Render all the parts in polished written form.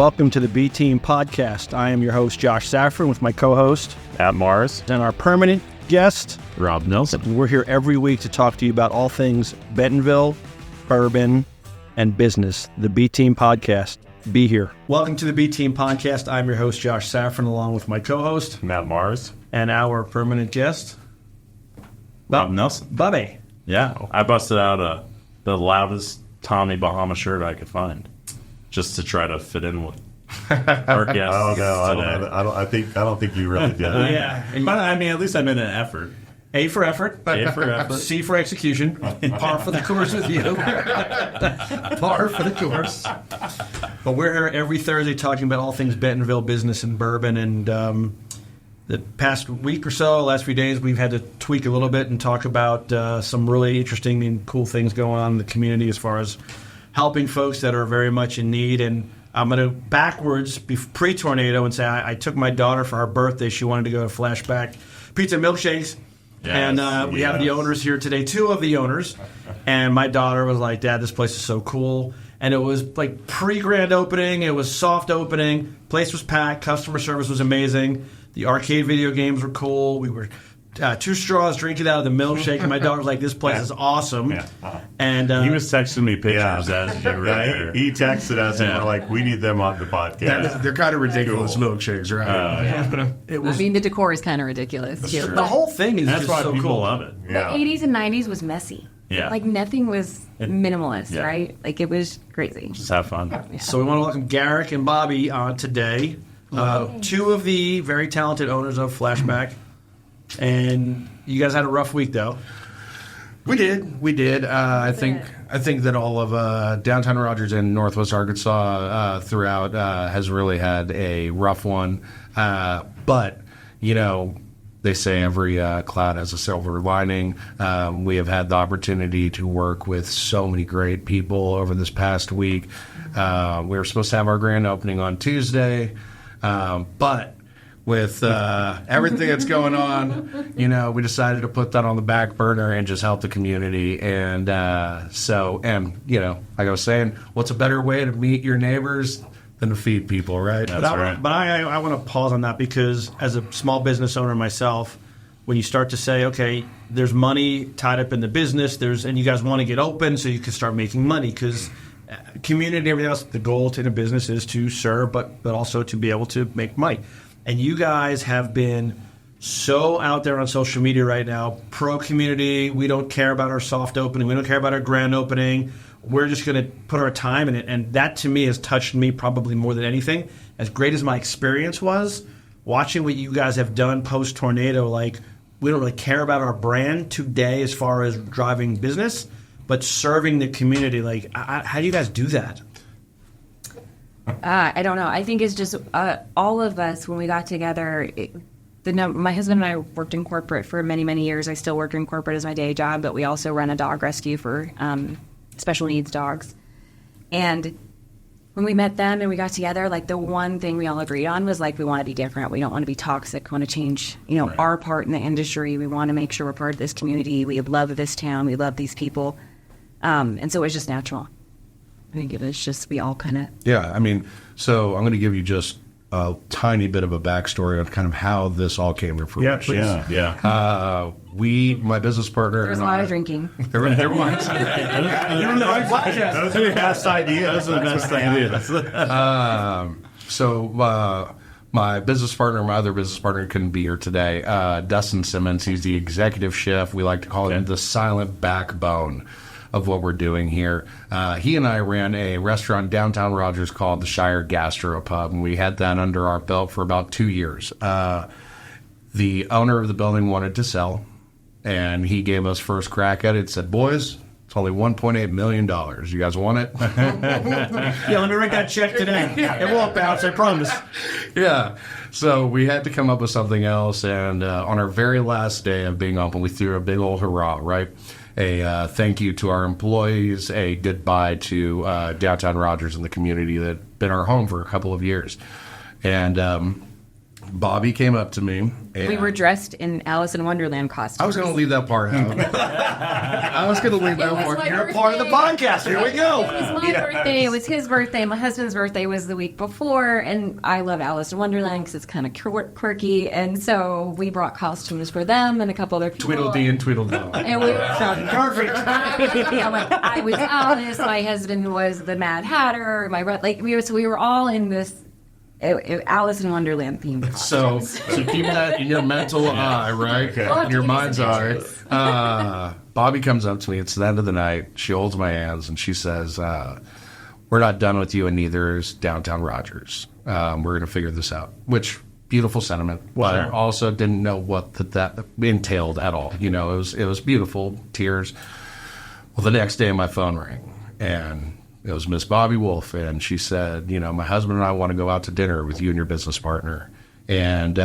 welcome to the B Team Podcast. I am your host, Josh Safran, with my co-host, Matt Mars, and our permanent guest, Rob Nelson. We're here every week to talk to you about all things Bentonville, bourbon, and business. The B Team Podcast. Be here. Welcome to the B Team Podcast. I'm your host, Josh Safran, along with my co-host, Matt Mars, and our permanent guest, Rob Nelson. Bobbie. Yeah, I busted out the loudest Tommy Bahama shirt I could find, just to try to fit in with our guests. Oh no, I don't think you really did. Yeah, but I mean, at least I made an effort. A for effort. A for effort. C for execution. Par for the course with you. Par for the course. But we're here every Thursday talking about all things Bentonville business and bourbon. And the past week or so, last few days, we've had to tweak a little bit and talk about some really interesting and cool things going on in the community as far as helping folks that are very much in need. And I'm going to backwards, pre-tornado, and say I took my daughter for her birthday. She wanted to go to Flashback Pizza and Milkshakes. Yes, and we have the owners here today, two of the owners. And my daughter was like, Dad, this place is so cool. And it was like pre-grand opening. It was soft opening. Place was packed. Customer service was amazing. The arcade video games were cool. We were two straws drinking out of the milkshake. And my daughter was like, this place is awesome. Yeah. And he was texting me pictures as you were there. He texted us and we're like, we need them on the podcast. They're kind of ridiculous milkshakes, right? I mean, the decor is kind of ridiculous, too. The whole thing is That's just why so people cool. love it. Yeah. The 80s and 90s was messy. Yeah. Like, nothing was minimalist, right? Like, it was crazy. Just have fun. Yeah. So we want to welcome Garrick and Bobbie on today. Two of the very talented owners of Flashback. And you guys had a rough week, though. We did. I think that all of downtown Rogers and Northwest Arkansas throughout has really had a rough one. But, you know, they say every cloud has a silver lining. We have had the opportunity to work with so many great people over this past week. We were supposed to have our grand opening on Tuesday, but with everything that's going on, you know, we decided to put that on the back burner and just help the community. And you know, like I was saying, what's a better way to meet your neighbors than to feed people, right? But I want to pause on that because as a small business owner myself, when you start to say, okay, there's money tied up in the business, and you guys want to get open so you can start making money because community and everything else, the goal in a business is to serve, but also to be able to make money. And you guys have been so out there on social media right now, pro-community. We don't care about our soft opening. We don't care about our grand opening. We're just going to put our time in it. And that, to me, has touched me probably more than anything. As great as my experience was, watching what you guys have done post-tornado, like, we don't really care about our brand today as far as driving business, but serving the community. Like, how do you guys do that? I don't know. I think it's just all of us, when we got together, my husband and I worked in corporate for many, many years. I still work in corporate as my day job, but we also run a dog rescue for special needs dogs. And when we met them and we got together, like, the one thing we all agreed on was, like, we want to be different. We don't want to be toxic. We want to change, you know, our part in the industry. We want to make sure we're part of this community. We love this town. We love these people. And so it was just natural. I think it was just, we all kind of... Yeah, I mean, so I'm going to give you just a tiny bit of a backstory on kind of how this all came to fruition. Yeah. My business partner... There was a lot of drinking. There was. Those are the best ideas. Those are the best ideas. So my business partner, my other business partner couldn't be here today. Dustin Simmons, he's the executive chef. We like to call him the silent backbone of what we're doing here. He and I ran a restaurant downtown Rogers called the Shire Gastropub, and we had that under our belt for about 2 years. The owner of the building wanted to sell, and he gave us first crack at it. Said, boys, it's only $1.8 million. You guys want it? Yeah, let me write that check today. It won't bounce, I promise. Yeah. So we had to come up with something else, and on our very last day of being open, we threw a big old hurrah, right? A thank you to our employees, a goodbye to downtown Rogers and the community that had been our home for a couple of years. And Bobbie came up to me. And We were dressed in Alice in Wonderland costumes. I was going to leave that part out. I was going to leave that part. my You're a part of the podcast. Here we go. It was my birthday. It was his birthday. My husband's birthday was the week before, and I love Alice in Wonderland because it's kind of quirky. And so we brought costumes for them and a couple other people. Tweedledee and Tweedledum. And we perfect. Yeah, like I was Alice. My husband was the Mad Hatter. We were all in this Alice in Wonderland theme. So keep that in your mental eye, right? Okay. In your mind's eye. Bobbie comes up to me. It's the end of the night. She holds my hands and she says, "We're not done with you, and neither is Downtown Rogers. We're going to figure this out." Which beautiful sentiment, but also didn't know what that entailed at all. You know, it was beautiful, tears. Well, the next day my phone rang, and it was Miss Bobbie Wolf, and she said, "You know, my husband and I want to go out to dinner with you and your business partner." And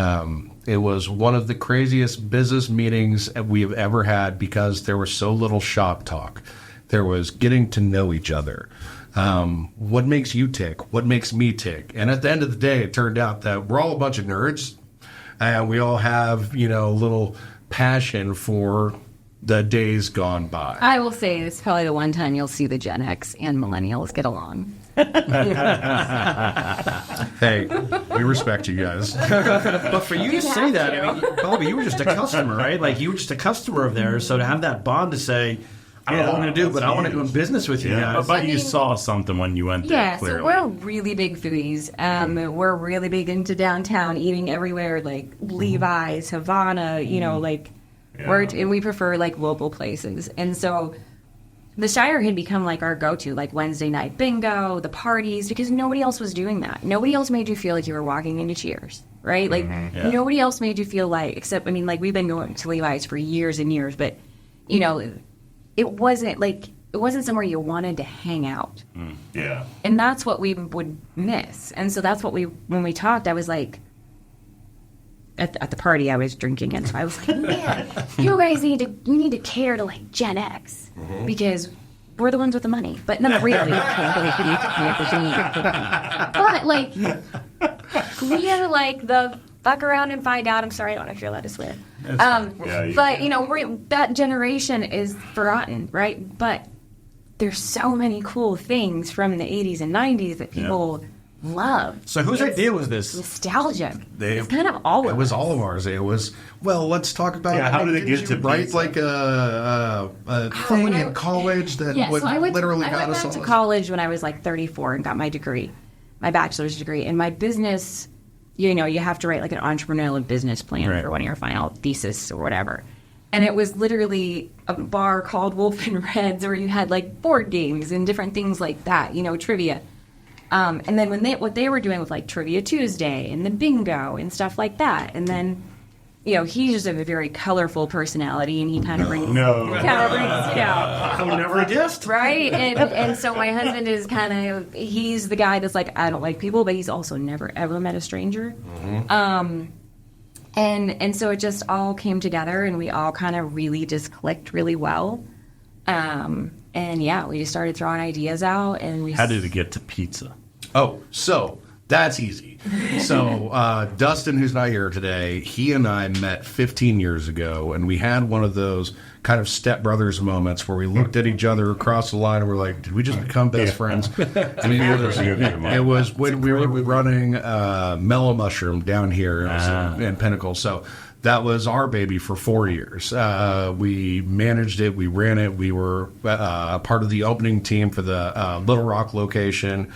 it was one of the craziest business meetings we have ever had because there was so little shop talk. There was getting to know each other. What makes you tick? What makes me tick? And at the end of the day, it turned out that we're all a bunch of nerds, and we all have, you know, a little passion for the days gone by. I will say it's probably the one time you'll see the Gen X and millennials get along. Hey, we respect you guys. But for you to say that, I mean, Bobbie, you were just a customer, right? Like, you were just a customer of theirs. So to have that bond to say, I don't know what I'm going to do, but I want to do business with you guys. But you saw something when you went there, Yeah, clearly. so we're really big foodies. We're really big into downtown, eating everywhere, like Levi's, Havana, you know, like, and we prefer, like, local places. And so the Shire had become, like, our go-to, like, Wednesday night bingo, the parties, because nobody else was doing that. Nobody else made you feel like you were walking into Cheers, right? Like, nobody else made you feel like, except, I mean, like, we've been going to Levi's for years and years, but, you know, it wasn't somewhere you wanted to hang out. Yeah. And that's what we would miss. And so that's what when we talked, I was like, at the party I was drinking, and so I was like, man, you guys need to care to, like, Gen X, because we're the ones with the money. But not really. But, like, we had, like, the fuck around and find out. I'm sorry, I don't know if you're allowed to swear. But, you know, that generation is forgotten, right? But there's so many cool things from the 80s and 90s that people love. So whose idea was this? Nostalgic. It's kind of all of It was all of ours. It was, well, let's talk about how did it get to write pizza? like a thing in college that would so I went got us back to all. college when I was like 34 and got my degree, my bachelor's degree. And my business, you know, you have to write like an entrepreneurial business plan for one of your final thesis or whatever. And it was literally a bar called Wolf and Reds where you had like board games and different things like that, you know, trivia. And then what they were doing with like Trivia Tuesday and the bingo and stuff like that. And then, you know, he's just a very colorful personality, and he kind of brings it out. I would never have guessed. Right? And so my husband is he's the guy that's like, I don't like people, but he's also never ever met a stranger. And so it just all came together, and we all kind of really just clicked really well. And yeah, we just started throwing ideas out, and How did it get to pizza? Oh, so that's easy. So Dustin, who's not here today, he and I met 15 years ago, and we had one of those kind of stepbrothers moments where we looked at each other across the line and we're like, did we just become best friends? And it was when we were running Mellow Mushroom down here in Pinnacle. So that was our baby for 4 years. We managed it. We ran it. We were part of the opening team for the Little Rock location.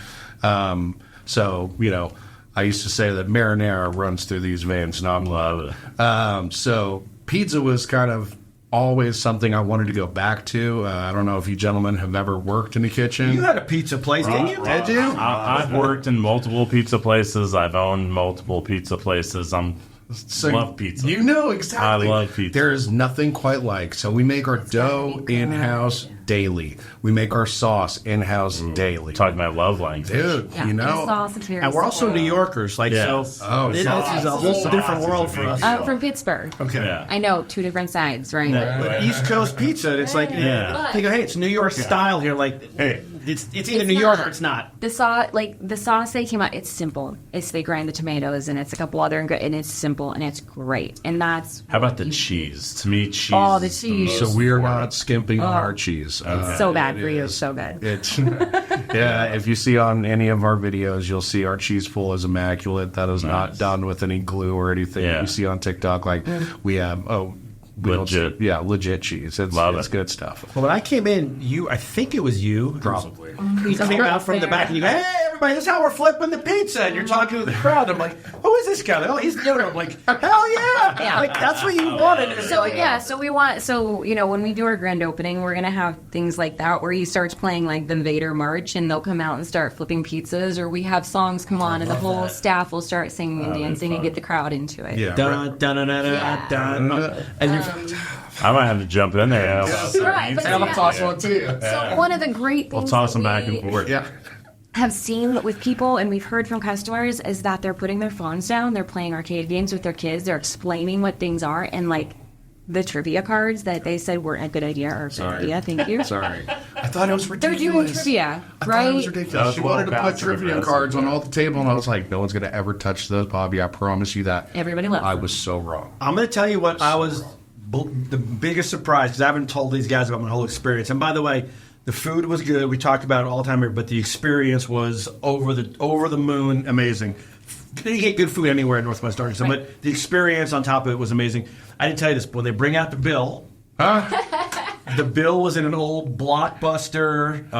So, you know, I used to say that marinara runs through these veins, and I love it. So pizza was kind of always something I wanted to go back to. I don't know if you gentlemen have ever worked in the kitchen. You had a pizza place, didn't you? Did you? I've worked in multiple pizza places. I've owned multiple pizza places. Love pizza. You know exactly. I love pizza. There is nothing quite like. So we make our dough in-house daily. We make our sauce in-house daily. Talking about love language. Dude, you know. And we're also New Yorkers, like, Yes. so this is a whole different world for us. I'm from Pittsburgh. Okay. Yeah. I know, two different sides, right? But East Coast pizza, it's like, Yeah. they go, hey, it's New York style here. Like, Hey, it's either New York or it's not. The sauce they came out, it's simple. They grind the tomatoes and it's a couple other and it's simple and it's great. And that's How about the cheese? To me, cheese. Oh, the is cheese. So most we are important. not skimping on our cheese. it's so bad it for you. is. So good. It's yeah. If you see on any of our videos, you'll see our cheese pool is immaculate. That is not done with any glue or anything. Yeah. You see on TikTok, like we have Legit. legit cheese. It's Love it's it. good stuff. Well, when I came in, I think it was you. Probably. You came out from the back and you go, hey, everybody, this is how we're flipping the pizza. And you're talking to the crowd. I'm like, who is this guy? Oh, he's doing it. I'm like, hell yeah. Yeah. Like, that's what you wanted. So when we do our grand opening, we're gonna have things like that where he starts playing like the Vader March and they'll come out and start flipping pizzas, or we have songs come on and the whole staff will start singing and dancing and get the crowd into it. Yeah. Dun, dun, dun, dun, Yeah. dun, dun. And you're, I might have to jump in there. Right, but and I'm yeah. toss one too. So one of the great We'll things toss that them back we and forth. Yeah. have seen with people and we've heard from customers is that they're putting their phones down, they're playing arcade games with their kids, they're explaining what things are, and like the trivia cards that they said weren't a good idea are a good idea. Thank you. Sorry. I thought it was They're ridiculous. doing trivia, I thought it was right? ridiculous. She wanted to put trivia cards on all the table, and I was like, no one's going to ever touch those, Bobby. I promise you that. Everybody loves I them. was so wrong. I'm going to tell you what I was the biggest surprise, because I haven't told these guys about my whole experience. And by the way, the food was good. We talked about it all the time here, but the experience was over the moon, amazing. You get good food anywhere in Northwest Arkansas, but the experience on top of it was amazing. I didn't tell you this, but when they bring out the bill, the bill was in an old Blockbuster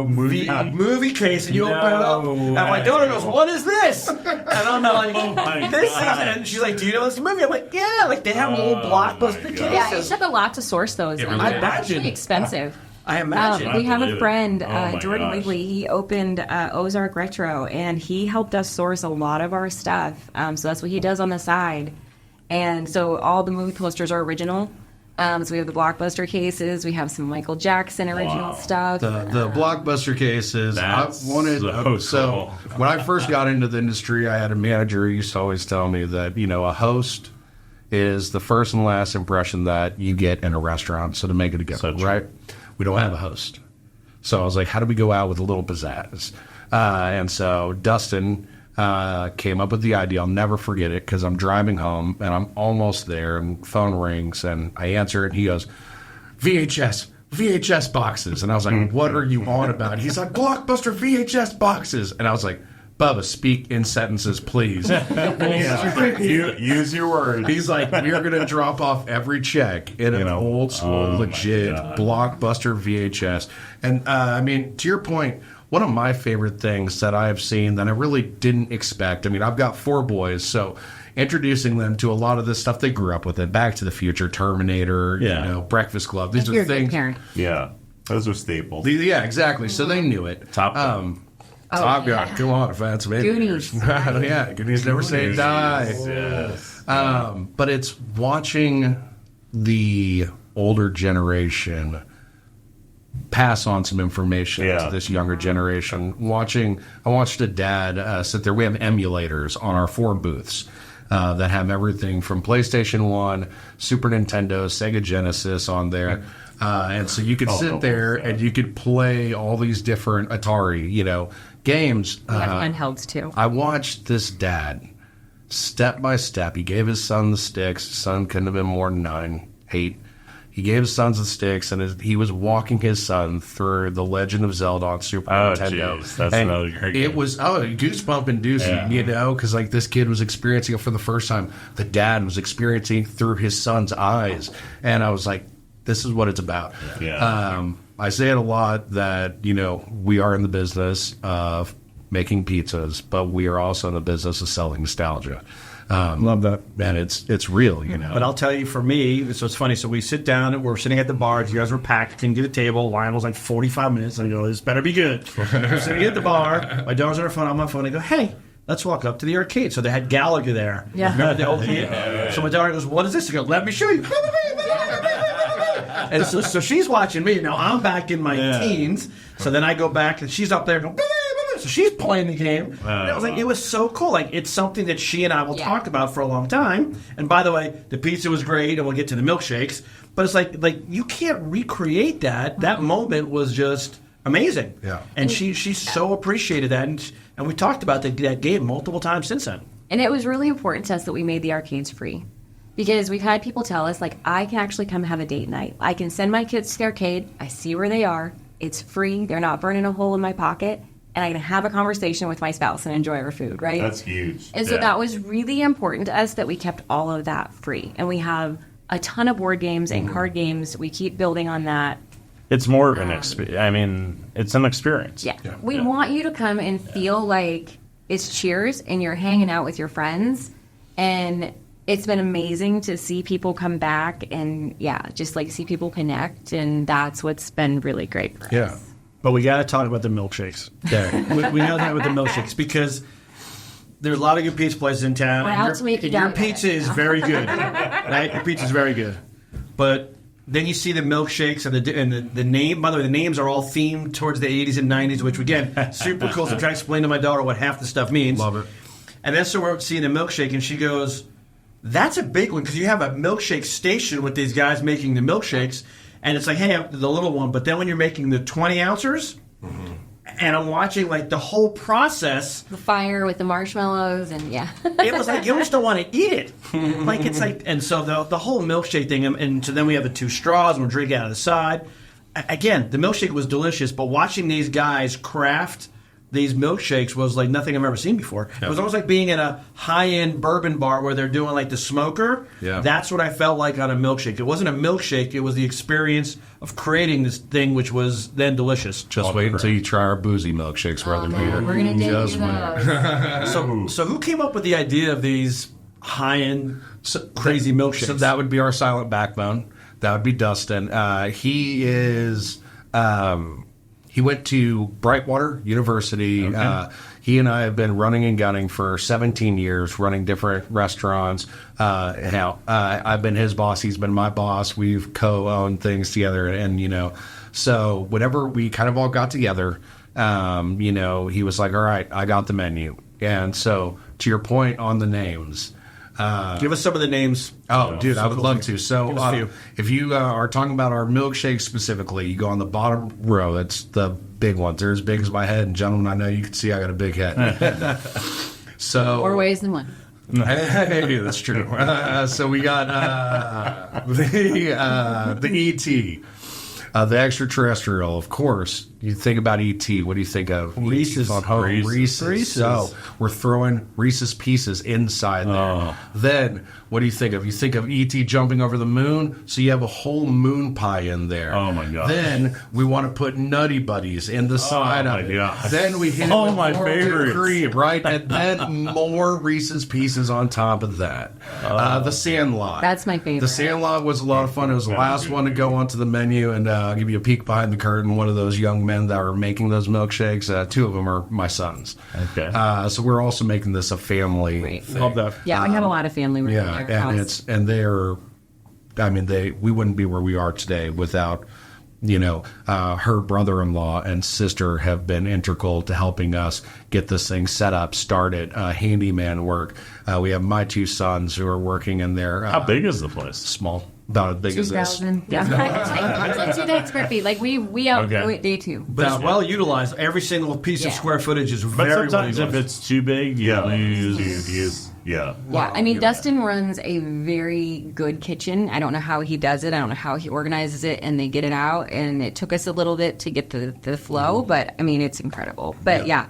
movie case, and you open it up, and my daughter goes, "What is this?" And I'm like, "This is," and she's like, "Do you know this movie?" I'm like, "Yeah." Like they have old Blockbuster cases. Yeah, it took a lot to source those. really They're did. actually expensive. I imagine. We have believe a it. friend, Oh my Jordan gosh. Wigley. He opened Ozark Retro, and he helped us source a lot of our stuff. So that's what he does on the side. And so all the movie posters are original. So we have the Blockbuster cases. We have some Michael Jackson original stuff. The Blockbuster cases. That's I wanted so cool. when I first got into the industry, I had a manager who used to always tell me that a host is the first and last impression that you get in a restaurant. So to make it a good So one, true. right? We don't have a host, so I was like, how do we go out with a little pizzazz? And so Dustin came up with the idea. I'll never forget it because I'm driving home and I'm almost there, and phone rings and I answer it. And he goes, VHS boxes. And I was like, what are you on about? He's like, Blockbuster VHS boxes. And I was like, Bubba, speak in sentences, please. Use your words. He's like, we are going to drop off every check in an old school, legit Blockbuster VHS. And I mean, to your point, one of my favorite things that I have seen that I really didn't expect. I mean, I've got 4 boys, so introducing them to a lot of this stuff they grew up with, it Back to the Future, Terminator, Breakfast Club. These You're are a good things. parent. Yeah, those are staples. Yeah, exactly. So they knew it. Top Gun. Top Gun. Come on, if that's me. Goonies. Yeah, Goonies never say die. Yes. But it's watching the older generation pass on some information to this younger generation. I watched a dad sit there. We have emulators on our 4 booths that have everything from PlayStation 1, Super Nintendo, Sega Genesis on there. And so you could sit there and you could play all these different Atari, games. We have handhelds too. I watched this dad step by step. He gave his son the sticks. His son couldn't have been more than 9, 8. He gave his son the sticks, and he was walking his son through The Legend of Zelda on Super Nintendo. Jeez, that's and another great it game. was goosebump inducing, because like this kid was experiencing it for the first time. The dad was experiencing it through his son's eyes, and I was like, this is what it's about. Yeah. I say it a lot that we are in the business of making pizzas, but we are also in the business of selling nostalgia. Love that. And it's real, But I'll tell you, for me, so it's funny. So we sit down, we're sitting at the bar. You guys were packed, couldn't get a table. Lionel's like 45 minutes. And I go, this better be good. We're sitting at the bar. My daughter's on her phone. I'm on my phone. I go, hey, let's walk up to the arcade. So they had Gallagher there. Yeah. Remember the old kid? So my daughter goes, what is this? I go, let me show you. And so she's watching me. Now I'm back in my teens. So then I go back, and she's up there going, so she's playing the game. And I was like, it was so cool. Like, it's something that she and I will talk about for a long time. And by the way, the pizza was great, and we'll get to the milkshakes. But it's like you can't recreate that. That moment was just amazing. Yeah. And she so appreciated that, and we talked about that game multiple times since then. And it was really important to us that we made the arcades free. Because we've had people tell us, like, I can actually come have a date night. I can send my kids to the arcade. I see where they are. It's free. They're not burning a hole in my pocket. And I can have a conversation with my spouse and enjoy our food, right? That's huge. And so that was really important to us that we kept all of that free. And we have a ton of board games and card games. We keep building on that. It's more of an experience. I mean, it's an experience. Yeah. We want you to come and feel like it's Cheers and you're hanging out with your friends. And it's been amazing to see people come back and, just like see people connect. And that's what's been really great for us. But we got to talk about the milkshakes. we know that with the milkshakes because there's a lot of good pizza places in town. Well, And your pizza is very good, right? Your pizza is very good. But then you see the milkshakes and the name. By the way, the names are all themed towards the 80s and 90s, which again, super cool. So I'm trying to explain to my daughter what half the stuff means. Love it. And then so we're seeing the milkshake, and she goes, "That's a big one because you have a milkshake station with these guys making the milkshakes." And it's like, hey, the little one. But then when you're making the 20 ounces, and I'm watching like the whole process. The fire with the marshmallows and It was like, you almost don't want to eat it. Like, it's like, and so the whole milkshake thing, and so then we have the 2 straws and we're drinking out of the side. Again, the milkshake was delicious, but watching these guys craft these milkshakes was like nothing I've ever seen before. It was almost like being in a high-end bourbon bar where they're doing like the smoker. Yeah. That's what I felt like on a milkshake. It wasn't a milkshake. It was the experience of creating this thing, which was then delicious. Just wait until you try our boozy milkshakes, brother Peter. we're going to date Just you those. So who came up with the idea of these high-end crazy milkshakes? So that would be our silent backbone. That would be Dustin. He is... he went to Brightwater University. Okay. He and I have been running and gunning for 17 years, running different restaurants. I've been his boss. He's been my boss. We've co-owned things together. And, so whenever we kind of all got together, he was like, all right, I got the menu. And so to your point on the names... Give us some of the names. Oh, dude, I would love to. Give So, us a few. if you are talking about our milkshakes specifically, you go on the bottom row. That's the big ones. They're as big as my head. And, gentlemen, I know you can see I got a big head. So, More ways than one. hey, that's true. So we got the E.T., the extraterrestrial, of course. You think about E.T., what do you think of? Reese's. On home. Reese's. So we're throwing Reese's Pieces inside there. Oh. Then, what do you think of? You think of E.T. jumping over the moon, so you have a whole moon pie in there. Oh, my gosh. Then we want to put Nutty Buddies in the side my of it. gosh. Then we hit it Oh, with my more whipped favorites. cream, right? And then more Reese's Pieces on top of that. The Sandlot. That's my favorite. The Sandlot was a lot of fun. It was the last one to go onto the menu, and I'll give you a peek behind the curtain. One of those young men that were making those milkshakes, 2 of them are my sons. Okay. So we're also making this a family Right. thing. Love that. Yeah, we have a lot of family working Yeah, in our and house. we wouldn't be where we are today without, her brother-in-law and sister have been integral to helping us get this thing set up, started, handyman work. We have my 2 sons who are working in there. How big is the place? Small, about as big as this. 2,000. Yeah. 2,000 square feet. Like we outgrew Okay. it day 2. But it's well utilized. Every single piece of Yeah. square footage is But very well sometimes if utilized. it's too big, you lose. Yeah. Yeah, I mean, Dustin runs a very good kitchen. I don't know how he does it. I don't know how he organizes it, and they get it out. And it took us a little bit to get the flow, but I mean, it's incredible. But yeah,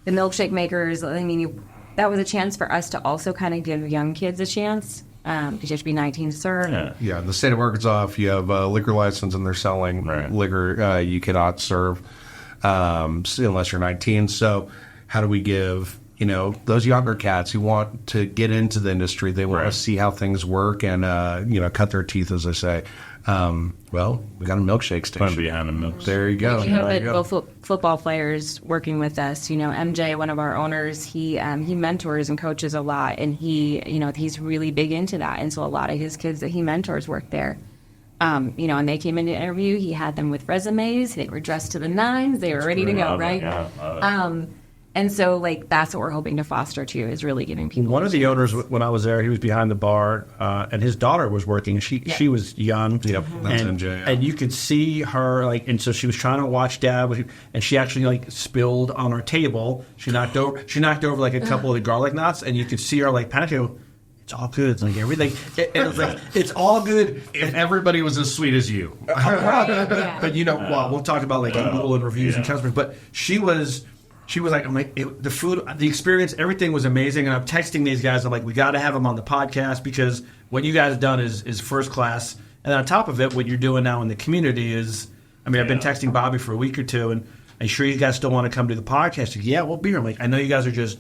the milkshake makers. I mean, that was a chance for us to also kind of give young kids a chance because you have to be 19 to serve. Yeah. Yeah, in the state of Arkansas, if you have a liquor license and they're selling Right. liquor, you cannot serve unless you're 19. So how do we give, those younger cats who want to get into the industry, they want Right. to see how things work and, cut their teeth, as I say. Well, we got a milkshake Fun station. behind the milk. There you go. We have There you go. both football players working with us. MJ, one of our owners, he mentors and coaches a lot, and he's really big into that. And so a lot of his kids that he mentors work there. And they came in to interview. He had them with resumes. They were dressed to the nines. They were ready to go, right? Yeah. And so, like, that's what we're hoping to foster, too, is really giving people... One of the owners, when I was there, he was behind the bar, and his daughter was working. She was young. Yep, that's MJ. Yeah. And you could see her, like, and so she was trying to watch Dad, and she actually, like, spilled on our table. She knocked over like, a couple of the garlic knots, and you could see her, like, panic. It's all good. It's like everything. And it was like, it's all good. If everybody was as sweet as you. But, you know, well, we'll talk about, like, Google and reviews and customers, but she was like, I'm like, the food, the experience, everything was amazing. And I'm texting these guys. I'm like, we got to have them on the podcast because what you guys have done is first class. And on top of it, what you're doing now in the community is, I mean, I've been texting Bobby for a week or two, and I'm sure you guys still want to come to the podcast. Like, yeah, we'll be here. I'm like, I know you guys are just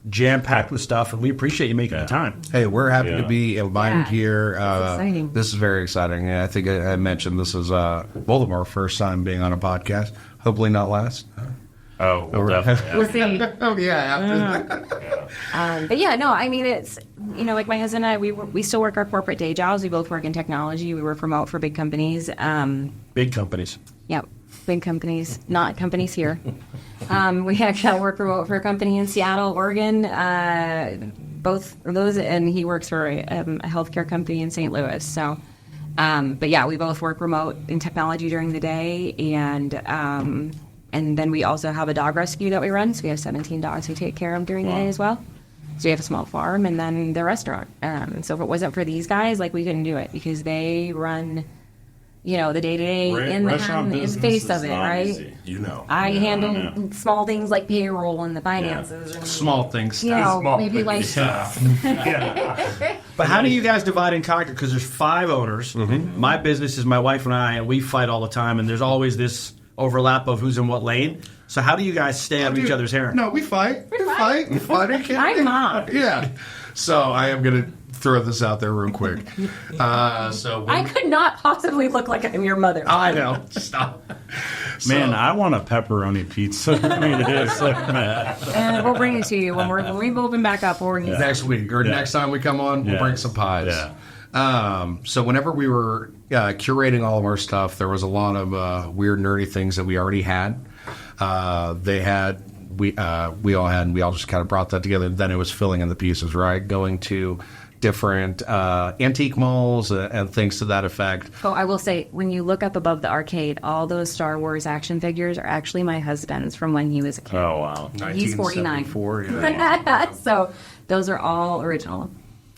jam-packed with stuff, and we appreciate you making the time. Hey, we're happy to be invited here. exciting. This is very exciting. I think I mentioned this is both of our first time being on a podcast. Hopefully not last. Oh, well, definitely. We'll see. Oh, yeah. But yeah, no, I mean, it's, you know, like my husband and I, we still work our corporate day jobs. We both work in technology. We work remote for big companies. Big companies. Yep, big companies, not companies here. We actually work remote for a company in Seattle, Oregon, both of those, and he works for a healthcare company in St. Louis. So, but yeah, we both work remote in technology during the day, and then we also have a dog rescue that we run. So we have 17 dogs we take care of during the day as well. So we have a small farm and then the restaurant. So if it wasn't for these guys, like, we couldn't do it because they run, you know, the day-to-day in the face of it, right? Easy. You know. I handle small things like payroll and the finances. And, Small things. you know, Small maybe like... But how do you guys divide and conquer? Because there's 5 owners. Mm-hmm. My business is my wife and I, and we fight all the time, and there's always this overlap of who's in what lane. So how do you guys stay out of each other's hair? No, we fight. We fight. I'm not. Yeah. So I am going to throw this out there real quick. I could not possibly look like I'm your mother. I know. Stop. Man, I want a pepperoni pizza. I mean, it is so bad. And we'll bring it to you when we open back up. We'll bring it. Next week or next time we come on, we'll bring some pies. Yeah. So whenever we were curating all of our stuff, there was a lot of weird, nerdy things that we already had. We all had, and we all just kind of brought that together. And then it was filling in the pieces, right? Going to different antique malls and things to that effect. Oh, I will say, when you look up above the arcade, all those Star Wars action figures are actually my husband's from when he was a kid. Oh, wow. He's 49. 1974, yeah. So those are all original.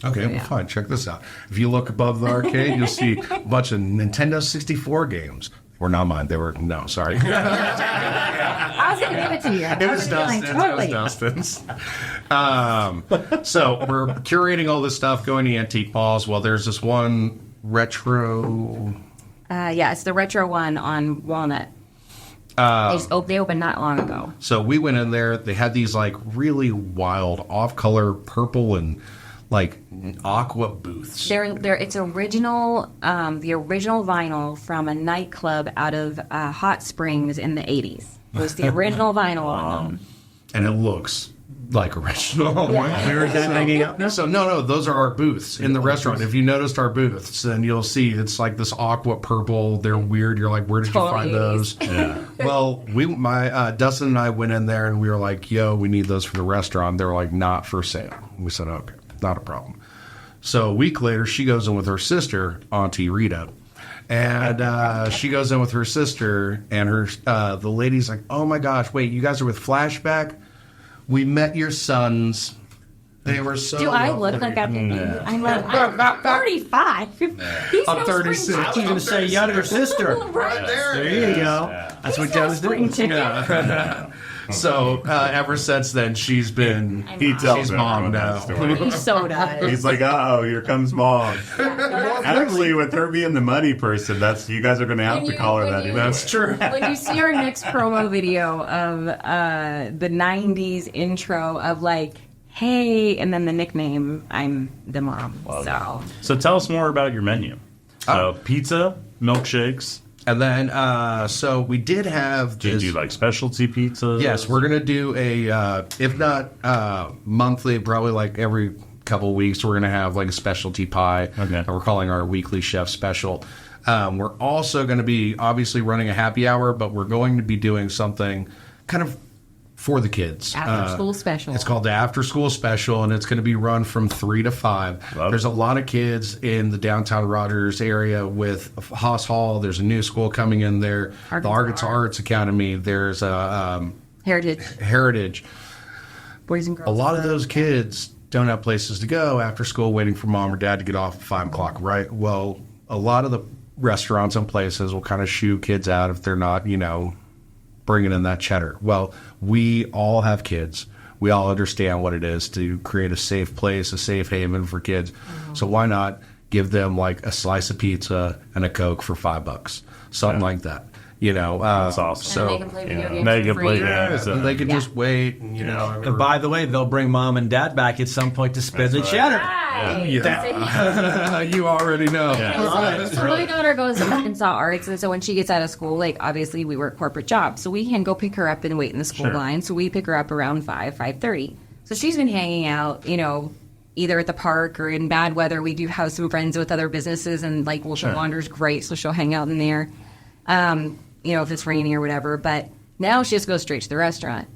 Okay, well, fine. Check this out. If you look above the arcade, you'll see a bunch of Nintendo 64 games. Were not mine. They were, no, sorry. I was going to give it to you. It was Dustin's. So we're curating all this stuff, going to antique malls. Well, there's this one retro... Yeah, it's the retro one on Walnut. They opened not long ago. So we went in there. They had these, like, really wild, off-color purple and, like, aqua booths. It's original, the original vinyl from a nightclub out of Hot Springs in the 80s. It was the original vinyl on them. And it looks like original. Where is that hanging out? So no, those are our booths in the restaurant. If you noticed our booths, then you'll see it's like this aqua purple. They're weird. You're like, where did you find those? Yeah. Well, Dustin and I went in there and we were like, yo, we need those for the restaurant. They were like, not for sale. We said, okay, not a problem. So a week later, she goes in with her sister, Auntie Rita. And she goes in with her sister, and the lady's like, oh my gosh, wait, you guys are with Flashback? We met your sons. They were so Do I lovely. look like I'm 35. I'm 36. I was going to say younger sister. Right There you go. That's what Joe's doing. So ever since then, she's been He tells she's everyone mom that now. story. He so does. He's like, oh, here comes mom. Actually, with her being the money person, you guys are going to have to call her that. Anyway. That's true. When you see our next promo video of the 90s intro of like, hey, and then the nickname, I'm the mom. So tell us more about your menu. So pizza, milkshakes. And then, so we did have Do you do like specialty pizzas? Yes, we're going to do if not monthly, probably like every couple of weeks, we're going to have like a specialty pie. Okay. That we're calling our weekly chef special. We're also going to be obviously running a happy hour, but we're going to be doing something kind of for the kids. After school special. It's called the After School Special, and it's going to be run from 3 to 5. Love There's it. a lot of kids in the downtown Rogers area with Haas Hall. There's a new school coming in there, the Arkansas Arts Academy. There's Heritage. Boys and girls. A lot of those kids don't have places to go after school, waiting for mom or dad to get off at 5 o'clock, right? Well, a lot of the restaurants and places will kind of shoo kids out if they're not, bringing in that cheddar. Well, we all have kids. We all understand what it is to create a safe place, a safe haven for kids. So why not give them like a slice of pizza and a Coke for $5, something like that. That's awesome. So And they can play video games They for can free. play yeah, games. and they can just wait, and And by the way, they'll bring mom and dad back at some point to spend the cheddar. Right. you already know. So my daughter goes to Arkansas Arts, and so when she gets out of school, like obviously we work corporate jobs, so we can go pick her up and wait in the school Sure. line. So we pick her up around 5:30. So she's been hanging out, either at the park or in bad weather. We do have some friends with other businesses, and like Wilshire Laundry's great, so she'll hang out in there. If it's raining or whatever. But now she just goes straight to the restaurant,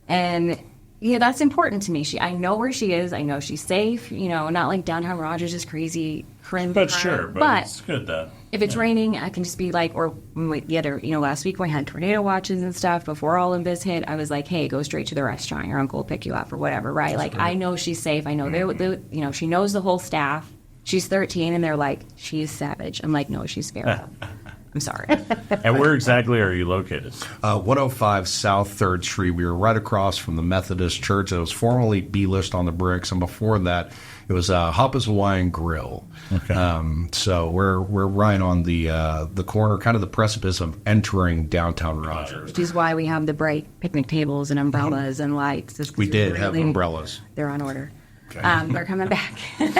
and that's important to me. I know where she is. I know she's safe. Not like downtown Rogers is crazy. But sure, but it's good that. If it's raining, I can just be like, or last week when I had tornado watches and stuff before all of this hit, I was like, hey, go straight to the restaurant. Your uncle will pick you up or whatever, right? Like, I know she's safe. I know she knows the whole staff. She's 13, and they're like, she's savage. I'm like, no, she's fair. I'm sorry. And where exactly are you located? 105 South 3rd Street. We were right across from the Methodist Church. It was formerly B-List on the Bricks, and before that, it was Hoppa's Hawaiian Grill. Okay. So we're right on the corner, kind of the precipice of entering downtown Rogers. Which is why we have the bright picnic tables and umbrellas and lights. Just 'cause We did have really- umbrellas. They're on order. They're coming back. Into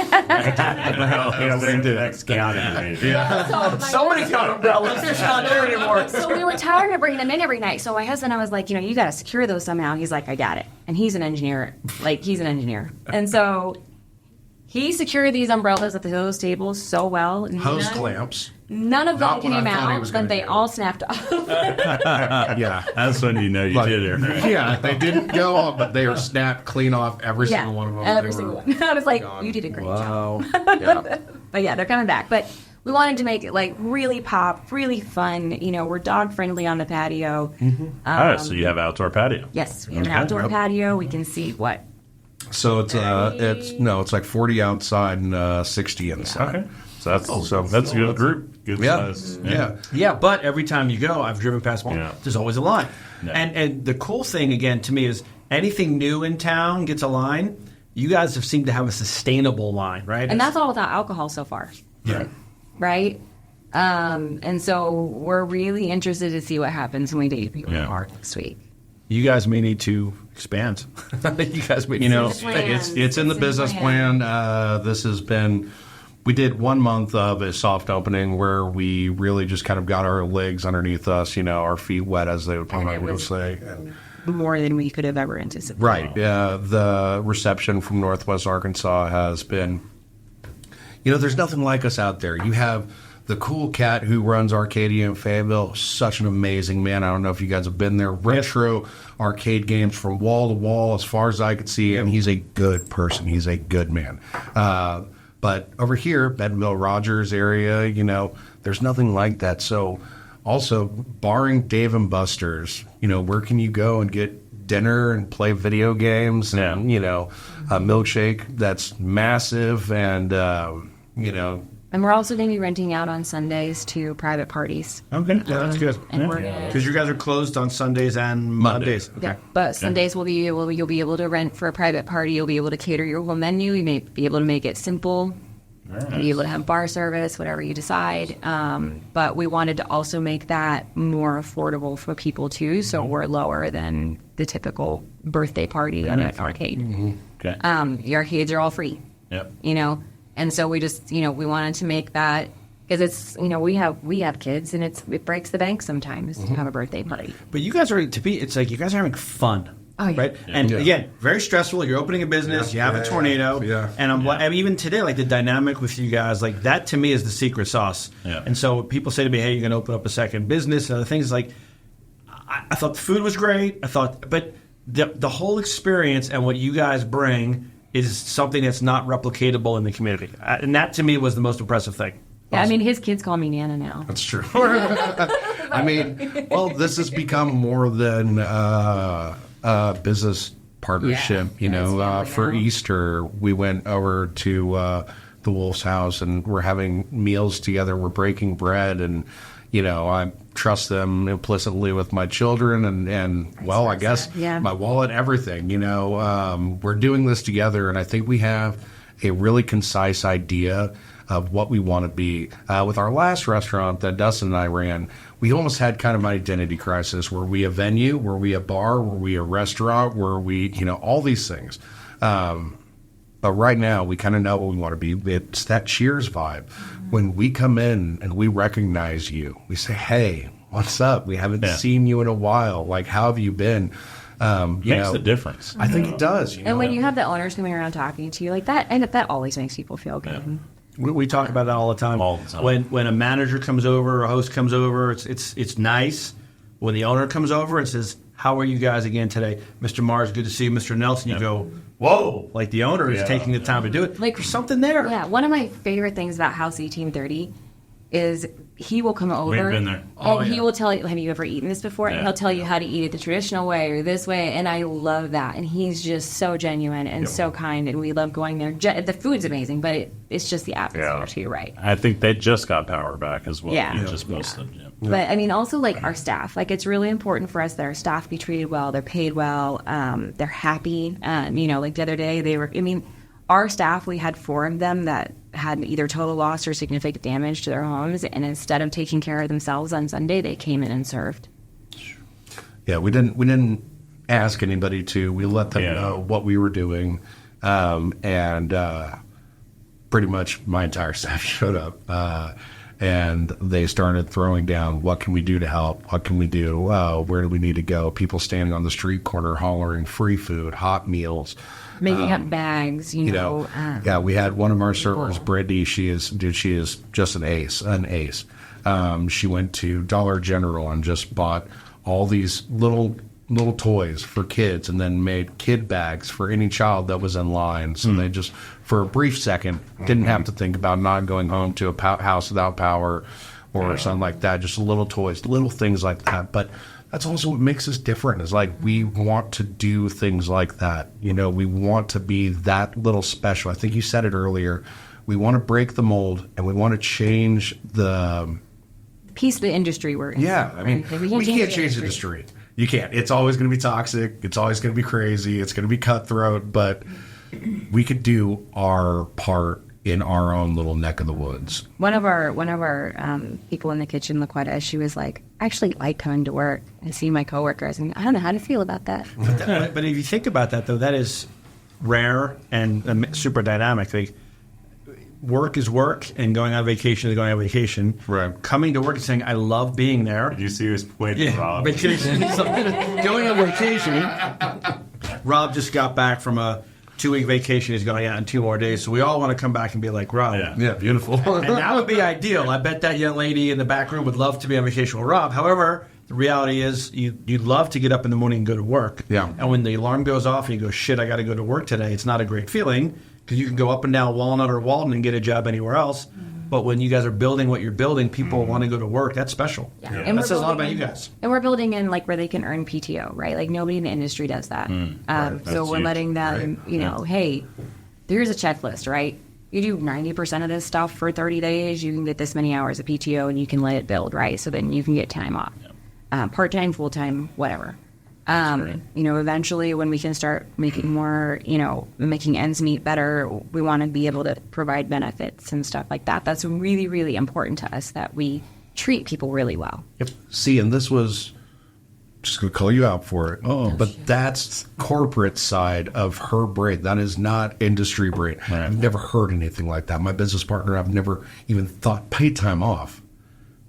next county. So many kind of umbrellas. They're not there anymore. So we were tired of bringing them in every night. So my husband, I was like, you got to secure those somehow. He's like, I got it. And he's an engineer. And so he secured these umbrellas at those tables so well. Hose clamps. None of them Not what I came thought he out, was but gonna they do. all snapped off. Yeah. That's when you know you But- did it. Right? Yeah, they didn't go off, but they were snapped clean off, every single one of them. every They single were one. I was like, gone. you did a great job. Wow. Yeah. But yeah, they're coming back. But we wanted to make it like really pop, really fun. We're dog friendly on the patio. All right, so you have outdoor patio. Yes, we have an Okay. outdoor patio. We can see what. So it's like 40 outside and 60 inside. Okay. So that's a good group. Good Yeah. size. Yeah. Yeah, but every time you go, I've driven past one, Yeah. there's always a line. Yeah. And the cool thing, again, to me is anything new in town gets a line. You guys have seemed to have a sustainable line, right? And that's all without alcohol so far. Yeah. Right? And so we're really interested to see what happens when we date people in the Yeah. park next week. You guys may need to expand. You guys may It's in the business plan. This has been. We did 1 month of a soft opening where we really just kind of got our legs underneath us, our feet wet, as they would probably say. More than we could have ever anticipated. Right. The reception from Northwest Arkansas has been, there's nothing like us out there. You have the cool cat who runs Arcadia in Fayetteville, such an amazing man. I don't know if you guys have been there. Retro arcade games from wall to wall as far as I could see, and he's a good person. He's a good man. But over here, Bentonville Rogers area, there's nothing like that. So also, barring Dave and Buster's, where can you go and get dinner and play video games and, a milkshake that's massive and, And we're also going to be renting out on Sundays to private parties. Okay, yeah, that's good. And we're gonna, Because you guys are closed on Sundays and Mondays. yeah, but Sundays you'll be able to rent for a private party. You'll be able to cater your whole menu. You may be able to make it simple. You'll be able to have bar service, whatever you decide. But we wanted to also make that more affordable for people too, so we're lower than the typical birthday party at an arcade. Okay. The arcades are all free. Yep. And so we just, we wanted to make that because it's, we have kids and it breaks the bank sometimes to have a birthday party. But you guys are, it's like you guys are having fun. Oh, yeah. Right? And again, very stressful. You're opening a business, you have a tornado. Yeah. And I mean, even today, like the dynamic with you guys, like that to me is the secret sauce. Yeah. And so people say to me, hey, you're going to open up a second business and other things. Like, I thought the food was great. But the whole experience and what you guys bring is something that's not replicatable in the community. And that, to me, was the most impressive thing. Yeah, I mean, his kids call me Nana now. That's true. I mean, well, this has become more than a business partnership. For Easter, we went over to the Wolf's house, and we're having meals together. We're breaking bread, and I trust them implicitly with my children, and I guess my wallet, everything. We're doing this together, and I think we have a really concise idea of what we want to be. With our last restaurant that Dustin and I ran, we almost had kind of an identity crisis. Were we a venue? Were we a bar? Were we a restaurant? Were we, all these things? But right now, we kind of know what we want to be. It's that Cheers vibe. When we come in and we recognize you, we say, hey, what's up? We haven't seen you in a while. Like, how have you been? Makes a difference. I think it does. And when you have the owners coming around talking to you like that, and that always makes people feel good. Yeah. We talk about that all the time. All the time. When a manager comes over, a host comes over, it's nice. When the owner comes over and says, how are you guys again today? Mr. Mars, good to see you. Mr. Nelson, you go, whoa. Like the owner is taking the time to do it. Like, there's something there. Yeah, one of my favorite things about House 1830 is he will come over. We've been there. And he will tell you, have you ever eaten this before? And he'll tell you how to eat it the traditional way or this way. And I love that. And he's just so genuine and so kind. And we love going there. The food's amazing, but it's just the atmosphere too, right? I think they just got power back as well. Yeah. Just posted. Yeah. But I mean, also like our staff. Like, it's really important for us that our staff be treated well. They're paid well. They're happy. Like the other day, our staff, we had 4 of them that had either total loss or significant damage to their homes, and instead of taking care of themselves on Sunday, they came in and served. Yeah, we didn't ask anybody to. We let them know what we were doing, and pretty much my entire staff showed up, and they started throwing down, what can we do to help? What can we do? Where do we need to go? People standing on the street corner hollering free food, hot meals. Making up bags, we had one of our servers, Brittany. She is just an ace. She went to Dollar General and just bought all these little toys for kids, and then made kid bags for any child that was in line. So they just, for a brief second, didn't have to think about not going home to a house without power or something like that. Just little toys, little things like that. But that's also what makes us different, is like, we want to do things like that. We want to be that little special. I think you said it earlier. We want to break the mold, and we want to change the piece of the industry we're in. Yeah, I mean, we can't change the industry. You can't. It's always going to be toxic. It's always going to be crazy. It's going to be cutthroat. But we could do our part in our own little neck of the woods. One of our people in the kitchen, LaQuetta, she was like, I actually like coming to work and seeing my coworkers, and I don't know how to feel about that. But if you think about that, though, that is rare and super dynamic. Like, work is work, and going on vacation is going on vacation. Right. Coming to work and saying, I love being there. Did you see who's waiting, Rob? Vacation. Going on vacation. Rob just got back from a 2-week vacation. He's going out in 2 more days. So we all want to come back and be like, Rob. Yeah, beautiful. And that would be ideal. I bet that young lady in the back room would love to be on vacation with Rob. However, the reality is you'd love to get up in the morning and go to work. Yeah. And when the alarm goes off and you go, shit, I got to go to work today, it's not a great feeling, because you can go up and down Walnut or Walden and get a job anywhere else. But when you guys are building what you're building, people want to go to work. That's special. Yeah. And that says a lot about you guys. And we're building in like where they can earn PTO, right? Like, nobody in the industry does that. So we're letting them, hey, there's a checklist, right? You do 90% of this stuff for 30 days, you can get this many hours of PTO, and you can let it build, right? So then you can get time off. Part-time, full-time, whatever. Eventually when we can start making more, making ends meet better, we want to be able to provide benefits and stuff like that. That's really, really important to us, that we treat people really well. Yep. See, and this was, just going to call you out for it, but that's corporate side of her brain. That is not industry brain. Right. I've never heard anything like that. My business partner, I've never even thought paid time off.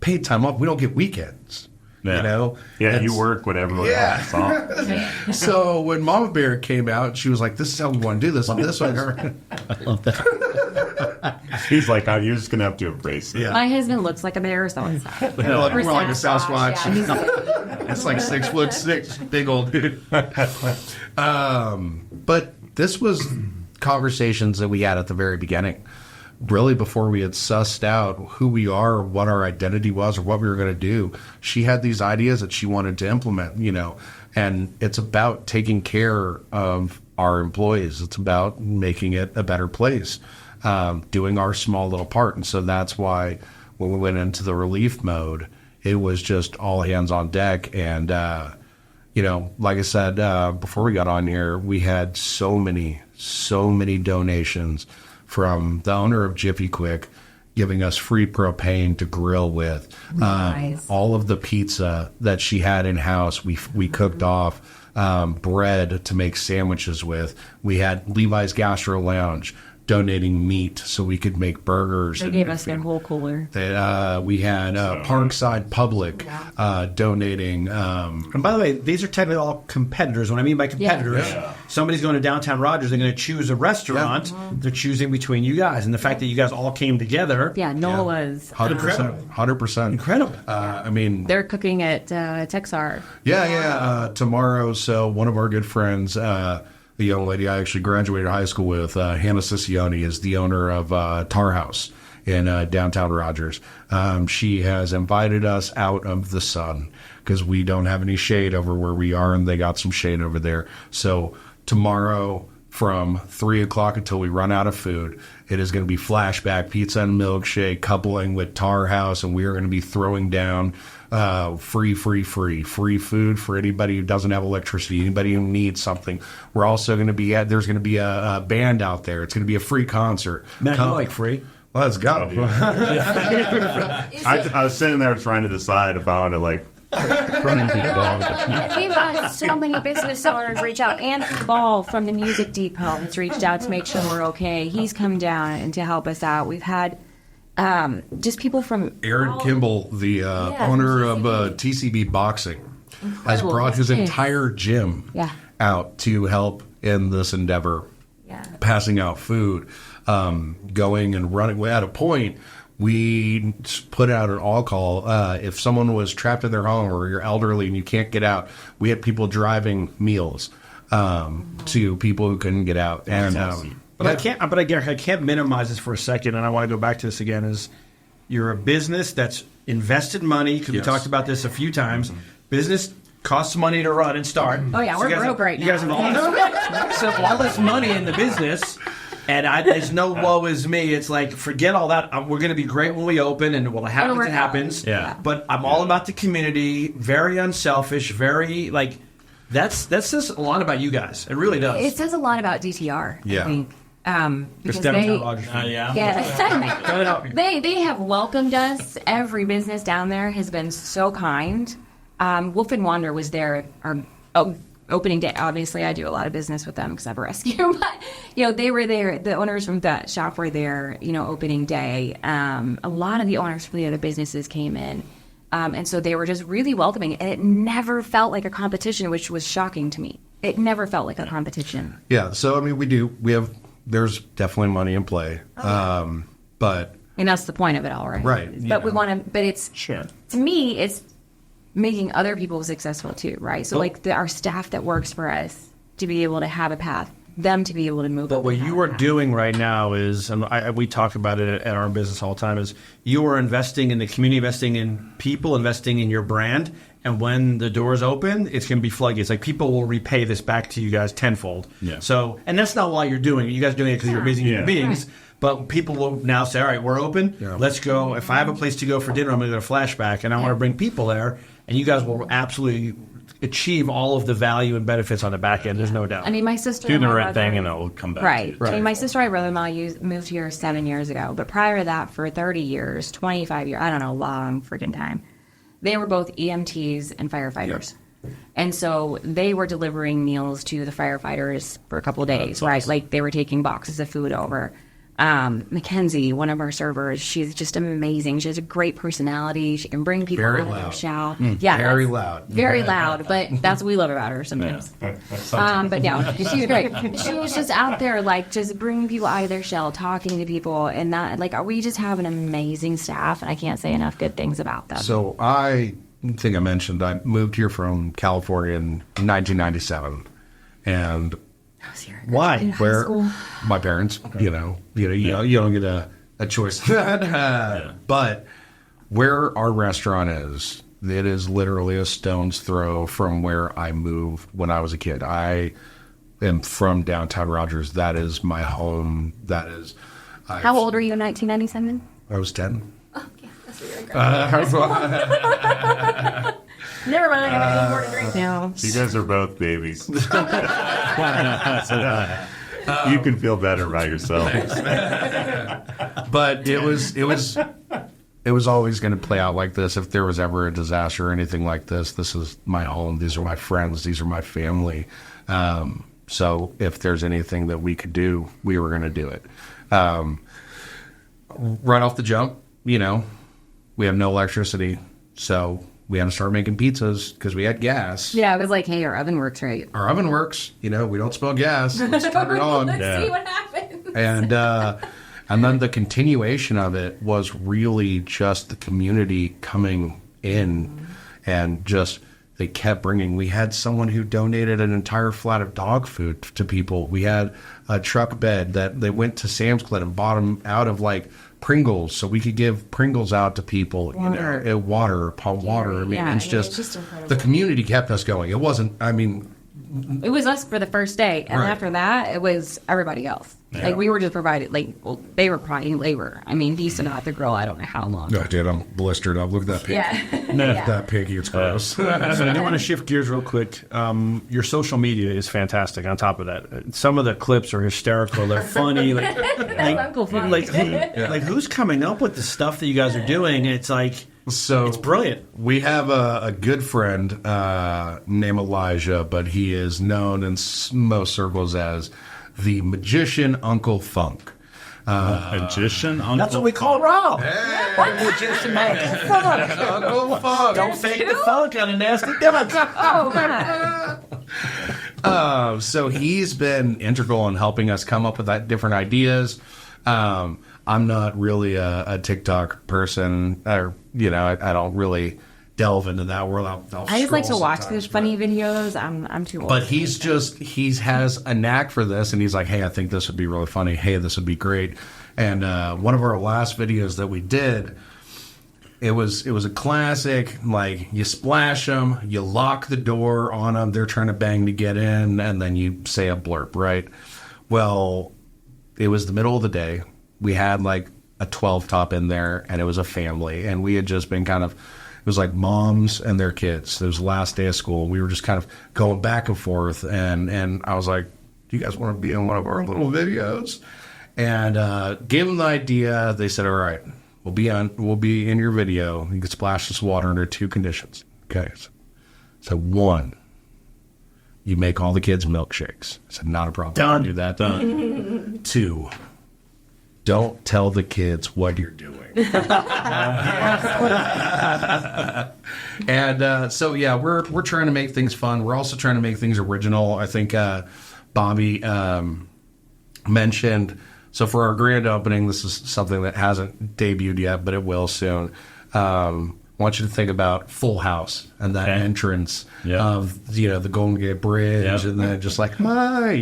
Paid time off, we don't get weekends. Yeah. You know? Yeah, It's- you work whatever else saw. So when Mama Bear came out, she was like, "This is how we want to do this." And this one, He's like, oh, you're just going to have to embrace it. Yeah. My husband looks like a bear, so it's not. We're like a Sasquatch, Sasquatch. yeah. It's like 6'6", big old dude. But this was conversations that we had at the very beginning, really before we had sussed out who we are, what our identity was, or what we were going to do. She had these ideas that she wanted to implement, you know, and it's about taking care of our employees. It's about making it a better place, doing our small little part. And so that's why when we went into the relief mode, it was just all hands on deck. And, you know, like I said, before we got on here, we had so many donations from the owner of Jiffy Quick giving us free propane to grill with. Nice. All of the pizza that she had in house, we cooked off. Bread to make sandwiches with. We had Levi's Gastro Lounge donating meat so we could make burgers. They gave us their whole cooler. We had Parkside Public donating. And by the way, these are technically all competitors. What I mean by competitors, somebody's going to downtown Rogers, they're going to choose a restaurant. They're choosing between you guys. And the fact that you guys all came together. Yeah, Nola's. 100%. Incredible. I mean, They're cooking at Texar. tomorrow. So one of our good friends, the young lady I actually graduated high school with, Hannah Siccioni, is the owner of Tar House in downtown Rogers. She has invited us out of the sun because we don't have any shade over where we are, and they got some shade over there. So tomorrow from 3 o'clock until we run out of food, it is going to be Flashback Pizza and Milkshake coupling with Tar House, and we are going to be throwing down free food for anybody who doesn't have electricity, anybody who needs something. We're also going to be there's going to be a band out there. It's going to be a free concert. Man, you like free. Let's go. I was sitting there trying to decide if I wanted to, like, We've had so many business owners reach out. Anthony Ball from the Music Depot has reached out to make sure we're okay. He's come down and to help us out. We've had just people from Aaron Kimball, the owner of TCB Boxing, has brought his entire gym out to help in this endeavor, passing out food, going and running. At a point, we put out an all call. If someone was trapped in their home or you're elderly and you can't get out, we had people driving meals to people who couldn't get out. And But I can't minimize this for a second, and I want to go back to this again. Is you're a business that's invested money, because we talked about this a few times. Business costs money to run and start. Oh yeah, we're broke right now. You guys have all this money in the business, and there's no woe is me. It's like, forget all that. We're going to be great when we open, and what happens, it happens. Yeah. But I'm all about the community, very unselfish, very, like, that says a lot about you guys. It really does. It says a lot about DTR, Yeah. I think. Because downtown Rogers. they have welcomed us. Every business down there has been so kind. Wolf and Wander was there our opening day. Obviously, I do a lot of business with them because I have a rescue. But they were there. The owners from that shop were there. Opening day. A lot of the owners from the other businesses came in, and so they were just really welcoming. And it never felt like a competition, which was shocking to me. It never felt like a competition. Yeah, so I mean, there's definitely money in play, but that's the point of it all, right? Right. But we want to. But it's to me, it's making other people successful too, right? So our staff that works for us to be able to have a path, them to be able to move. But what you are doing right now is, and we talk about it at our business all the time, is you are investing in the community, investing in people, investing in your brand. And when the doors open, it's going to be floodgates. Like, people will repay this back to you guys tenfold. Yeah. So, and that's not why you're doing it. You guys are doing it because you're amazing human beings. But people will now say, all right, we're open. Yeah. Let's go. If I have a place to go for dinner, I'm going to go to Flashback, and I want to bring people there. And you guys will absolutely achieve all of the value and benefits on the back end. There's no doubt. I mean, my sister do the right thing, and it will come back. Right. To you. I mean, my sister and brother-in-law moved here 7 years ago. But prior to that, for 30 years, 25 years, I don't know, long freaking time. They were both EMTs and firefighters. Yep. And so they were delivering meals to the firefighters for a couple of days, right? Awesome. Like, they were taking boxes of food over. Mackenzie, one of our servers, she's just amazing. She has a great personality. She can bring people Very out of their loud. shell. Very loud. Very loud, but that's what we love about her sometimes. But no, she's great. She was just out there, like, just bringing people out of their shell, talking to people, and that, like, we just have an amazing staff, and I can't say enough good things about them. So I think I mentioned I moved here from California in 1997, and Why? In high where school. my parents, you don't get a choice. But where our restaurant is, it is literally a stone's throw from where I moved when I was a kid. I am from downtown Rogers. That is my home. That is. How old were you in 1997? I was 10. Oh, yeah, that's what you're Never mind, I got any more to drink now. You guys are both babies. You can feel better by yourself. But it was always going to play out like this. If there was ever a disaster or anything like this, this is my home. These are my friends. These are my family. So if there's anything that we could do, we were going to do it. Right off the jump, we have no electricity, so we had to start making pizzas because we had gas. Yeah, I was like, hey, our oven works, right? Our oven works. We don't spill gas. Let's turn it on. Let's see what happens. And then the continuation of it was really just the community coming in and just they kept bringing. We had someone who donated an entire flat of dog food to people. We had a truck bed that they went to Sam's Club and bought them out of like Pringles so we could give Pringles out to people. Water. Water. I mean, Yeah, it's it's just incredible. the community kept us going. It wasn't, It was us for the first day, and Right. after that, it was everybody else. Yeah. Like, we were just provided, they were providing labor. I mean, decent not the girl, I don't know how long. oh, dude, I'm blistered up. Look at that pig. Yeah. That piggy, it's gross. So I do want to shift gears real quick. Your social media is fantastic. On top of that, some of the clips are hysterical. They're funny. That's Uncle Funny. Like who's coming up with the stuff that you guys are doing? It's like So it's brilliant. We have a good friend named Elijah, but he is known in most circles as the magician Uncle Funk. Magician? Uncle That's what we call Rob. Hey, Magician man. Uncle Funk. Don't fake the funk on a nasty demo. Oh, God. So he's been integral in helping us come up with different ideas. I'm not really a TikTok person, or I don't really delve into that world. I'll I just like to scroll watch sometimes, those funny videos. I'm too old. But he has a knack for this, and he's like, hey, I think this would be really funny. Hey, this would be great. And one of our last videos that we did, it was a classic, like, you splash them, you lock the door on them, they're trying to bang to get in, and then you say a blurb, right? Well, it was the middle of the day. We had like a 12 top in there, and it was a family, and we had just been it was like moms and their kids. It was the last day of school. We were just kind of going back and forth, and I was like, do you guys want to be in one of our little videos? And gave them the idea. They said, all right, we'll be in your video. You can splash this water under 2 conditions. Okay. So 1, you make all the kids milkshakes. I said, not a problem. Done. Do that. Done. 2, don't tell the kids what you're doing. And so yeah, we're trying to make things fun. We're also trying to make things original. I think Bobby mentioned. So for our grand opening, this is something that hasn't debuted yet, but it will soon. I want you to think about Full House and that entrance of the Golden Gate Bridge, and then just like hi,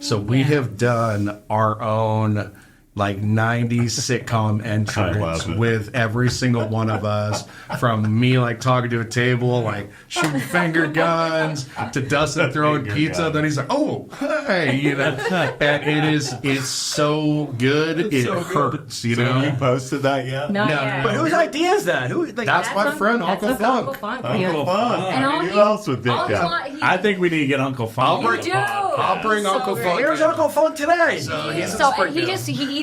So we have done our own like 90s sitcom entrance with every single one of us, from me like talking to a table, like shooting finger guns, to Dustin throwing pizza. Then he's like, "Oh, hey," and it's so good, it hurts, So you posted that yet? Not No. yet. But whose idea is that? That's my friend That's Uncle Funk. Uncle Funk. Uncle Fun. And all Who he- else would think all he that? want- he- I think we need to get Uncle Funk. You do. I'll bring So Uncle great. Funk. Here's Uncle Funk today.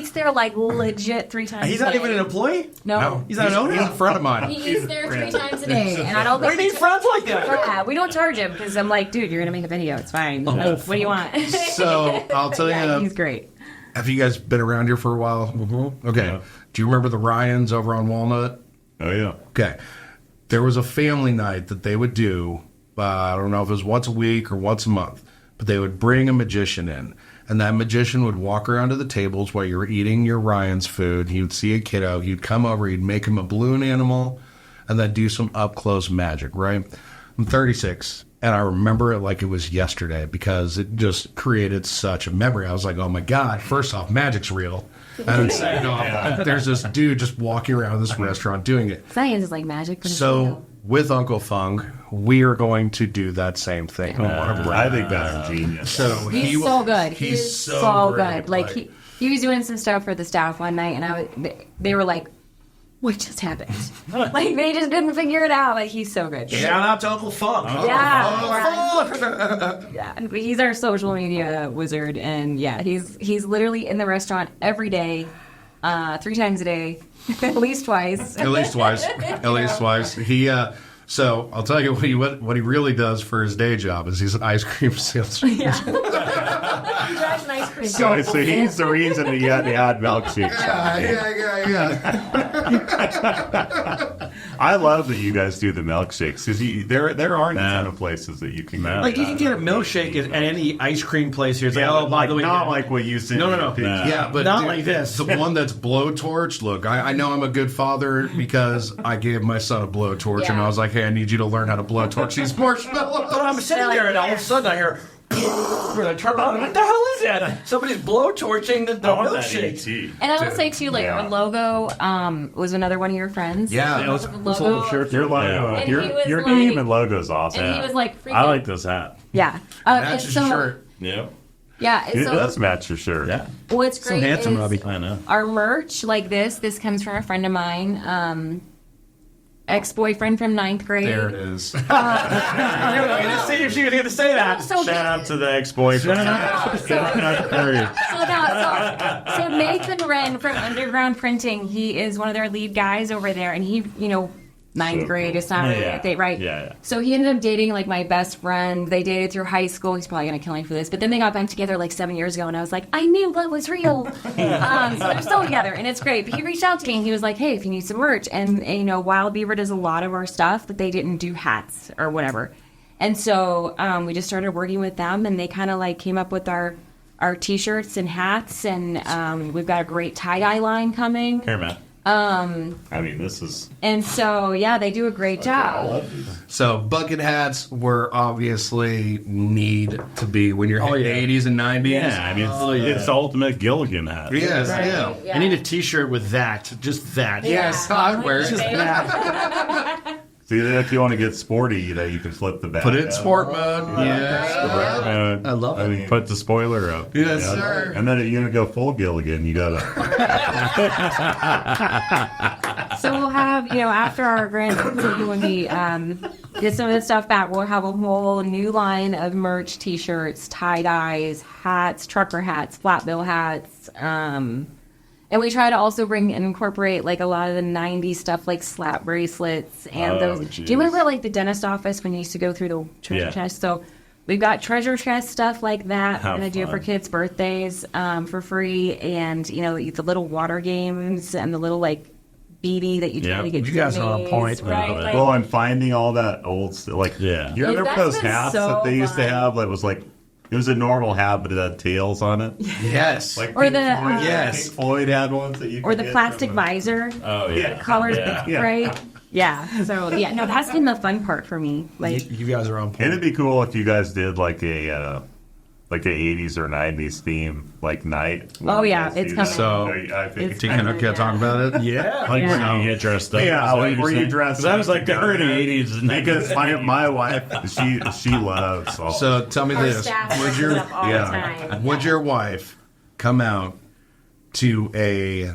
He eats there like legit 3 times. He's a not day. even an employee. No, He's not an owner. He's a friend of mine. he eats there 3 times a day, and I don't We think need friends like that. Yeah, we don't charge him because I'm like, dude, you're gonna make a video. It's fine. What do you want? So I'll tell Yeah, you, he's great. Have you guys been around here for a while? Mm-hmm. Okay. Yeah. Do you remember the Ryans over on Walnut? Oh yeah. Okay. There was a family night that they would do. I don't know if it was once a week or once a month, but they would bring a magician in. And that magician would walk around to the tables while you were eating your Ryan's food. He would see a kiddo. He'd come over. He'd make him a balloon animal and then do some up-close magic, right? I'm 36, and I remember it like it was yesterday because it just created such a memory. I was like, oh, my God. First off, magic's real. And second off, there's this dude just walking around this restaurant doing it. Science is like magic. But So with Uncle Fung, we are going to do that same thing. I think that's genius. So he's so good. He's so great. good. Like he was doing some stuff for the staff one night, and they were like, "What just happened?" Like they just couldn't figure it out. Like he's so good. Shout out to Uncle Funk. Yeah, he's our social media wizard, and yeah, he's literally in the restaurant every day, 3 times a day, at least twice. At least twice. He so I'll tell you what he really does for his day job is he's an ice cream salesman. Yeah. He drives an ice cream. So he's the reason that you had to add milkshakes. Yeah. I love that you guys do the milkshakes because there aren't a ton of places that you can go. Like you can get a milkshake at any ice cream place here. It's like, Yeah, oh, by the way, not like what you said. No. Yeah, but Not dude, like this. The one that's blowtorch. Look, I know I'm a good father because I gave my son a blowtorch, and I was like, hey, I need you to learn how to blowtorch these marshmallows. But I'm sitting there, and all of a sudden I hear. When I turn on, what the hell is that? Somebody's blowtorching the milkshake. And I will say too, like our logo was another one of your friends. Yeah, It was The a little shirt. Your logo, And he was your like- name and logo is awesome. And he was like, freaking, I like this hat. yeah, and that's his so shirt. Yep. yeah. And It so does match your shirt. Yeah. what's great handsome, is Robbie. I know. our merch, like this comes from a friend of mine, ex-boyfriend from 9th grade. There it is. I'm going to see if she was going to say that. So Shout out to the ex-boyfriend. So Nathan Wren from Underground Printing, he is one of their lead guys over there, and he, ninth grade is not really Yeah. right? Yeah. So he ended up dating like my best friend. They dated through high school. He's probably gonna kill me for this, but then they got back together like 7 years ago, and I was like, I knew love was real. So they're still together, and it's great. But he reached out to me, and he was like, hey, if you need some merch, and Wild Beaver does a lot of our stuff, but they didn't do hats or whatever. And so we just started working with them, and they kind of like came up with our t-shirts and hats, and we've got a great tie-dye line coming. Here, man. I mean, this is. And so, yeah, they do a great job. So bucket hats were obviously need to be when you're in the 80s and 90s. Yeah, I mean, it's the ultimate Gilligan hat. Yes, Right. yeah. Yeah. I need a T-shirt with that, just that. Yes, I'd wear it. Just that. See, if you want to get sporty, you can flip the back. Put it in up. sport mode. Yeah. I love it. I mean, Put the spoiler up. Yes, sir. And then if you're gonna go full Gilligan, you gotta. So we'll have, after our grand opening, when we get some of the stuff back, we'll have a whole new line of merch, t-shirts, tie-dyes, hats, trucker hats, flat bill hats. And we try to also bring and incorporate like a lot of the 90s stuff, like slap bracelets and those. geez. Do you remember like the dentist office when you used to go through the treasure chest? So we've got treasure chest stuff like that. How We're going to do it for fun. kids' birthdays for free. And, the little water games and the little like beanie that you try Yeah. to get. You guys are on Jimmy's, point. Right? Yeah. Like, Well, I'm finding all that old stuff. Like, Yeah. you remember That's those been hats so that they used to fun. have that was like, it was a normal hat, but it had tails on it? Yes. Like Or Pink the- Floyd, Yes. Pink Floyd had ones that you or could the get plastic from the- visor. Oh, yeah. Colors, Yeah. right? Yeah. So, no, that's been the fun part for me. Like, You guys are on And point. it'd be cool if you guys did like a 80s or 90s theme like night. Oh, yeah, You guys it's do coming. that. So, I think it's Can I talk about it? Yeah. Like Yeah. when you get dressed up. Yeah, Is that like what where you're you saying? dress 'Cause I was up like the together. early 80s. And because my wife she loves all So tell me our this: staff would brings your it up all the time. would your wife come out to a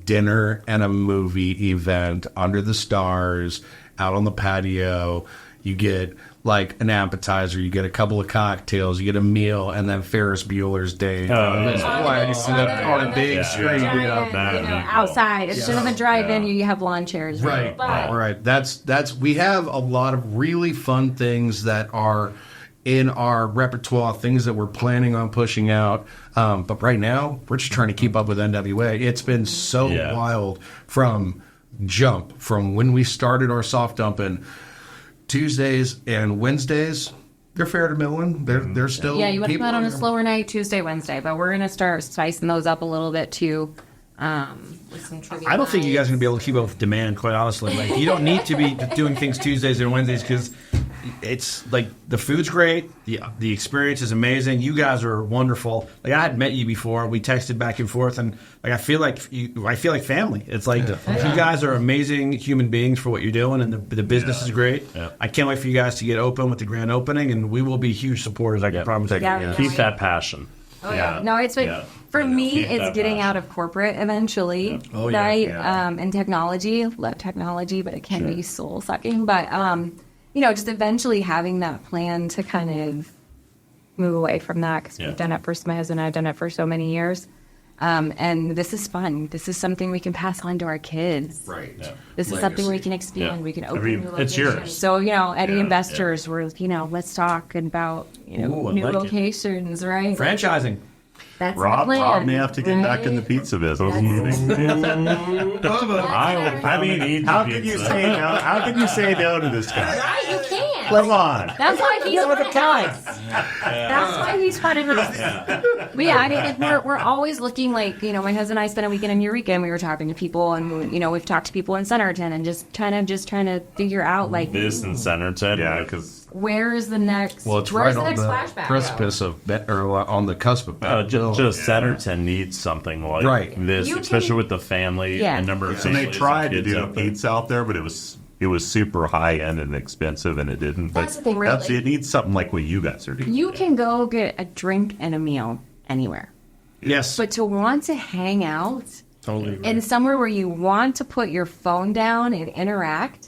dinner and a movie event under the stars, out on the patio? You get like an appetizer, you get a couple of cocktails, you get a meal, and then Ferris Bueller's Day on a big Yeah. screen. Giant, Yeah, that'd be cool. outside. Instead of a drive-in, you have lawn chairs. Right, But right. That's we have a lot of really fun things that are in our repertoire, things that we're planning on pushing out. But right now, we're just trying to keep up with NWA. It's been so wild from when we started our soft dumping. Tuesdays and Wednesdays, they're fair to milling. They're still Yeah, you want to people put on a are- slower night, Tuesday, Wednesday, but we're going to start spicing those up a little bit too. With some trivia I don't think you guys are nights. going to be able to keep up with demand, quite honestly. Like, you don't need to be doing things Tuesdays and Wednesdays because it's like the food's great, the experience is amazing. You guys are wonderful. Like, I had met you before. We texted back and forth, and like I feel like family. It's like you guys are amazing human beings for what you're doing, and the business is great. Yeah. I can't wait for you guys to get open with the grand opening, and we will be huge supporters. I can promise. Yeah. Keep that passion. Oh, yeah. No, it's like, for me, Keep it's that getting passion. out of corporate eventually, Oh, yeah. right? Yeah. And technology, love technology, but it can be soul sucking. But just eventually having that plan to kind of move away from that because we've done it for my husband and I've done it for so many years. And this is fun. This is something we can pass on to our kids. Right. Yeah. This is something we can expand. Yeah. We can I open mean, new it's locations. yours. So, any investors were, let's talk about, Ooh, I new like it. locations, right? Franchising. That's the Rob plan. may have to get back in the pizza business. I mean, how could you say no? How could you say no to this guy? Right, you can't. Come on. That's why he's one of us. That's why he's one of us. But yeah, I mean, like, we're always looking like, my husband and I spent a weekend in Eureka and we were talking to people and, we've talked to people in Centerton and just trying to figure out like This in Centerton, Yeah. because where is the next, Well, it's where's right the on next the flashback? precipice on the cusp of just Centerton needs something like Right. this, You especially can- with the family Yeah. and number of So they families tried and to kids do out there. pizza out there, but it was super high end and expensive, and it didn't. But That's the thing, really. it needs something like what you guys are doing. You can go get a drink and a meal anywhere. Yes. But to want to hang out Totally. in somewhere where you want to put your phone down and interact,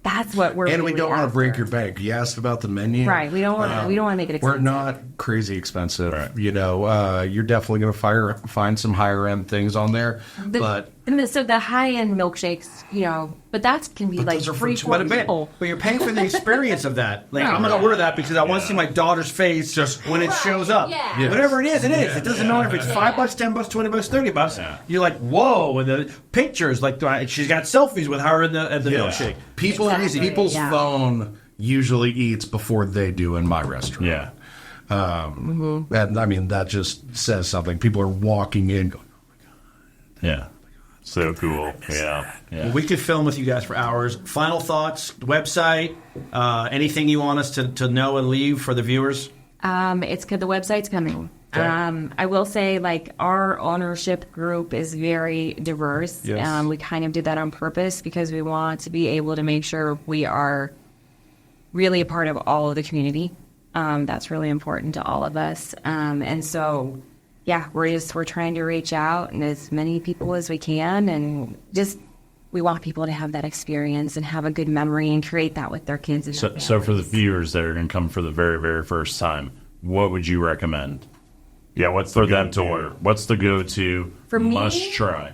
that's what we're And we really don't want to after. break your bank. You asked about the menu. Right. We don't want to make it We're expensive. not crazy expensive. Right. You're definitely going to find some higher end things on there. But So the high end milkshakes, but that can be like those are for free two- for But people. you're paying for the experience of that. Like, I'm going to order that because I want to see my daughter's face just when it shows up. Yeah. Yeah. Whatever it is, it is. It doesn't matter if it's $5, $10, $20, $30. You're like, whoa! And the pictures, like she's got selfies with her in the milkshake. people's Yeah. phone usually eats before they do in my restaurant. Yeah. And I mean, that just says something. People are walking in going, Yeah. So cool. Yeah. Yeah. We could film with you guys for hours. Final thoughts, website, anything you want us to know and leave for the viewers? It's the website's coming. Okay. I will say, like, our ownership group is very diverse. Yes. We kind of did that on purpose because we want to be able to make sure we are really a part of all of the community. That's really important to all of us. And so, yeah, we're trying to reach out and as many people as we can, and just we want people to have that experience and have a good memory and create that with their kids. And So, their so for the families. viewers that are going to come for the very, very first time, what would you recommend Yeah. What's for the them to go-to? order? What's the go-to For me? must try?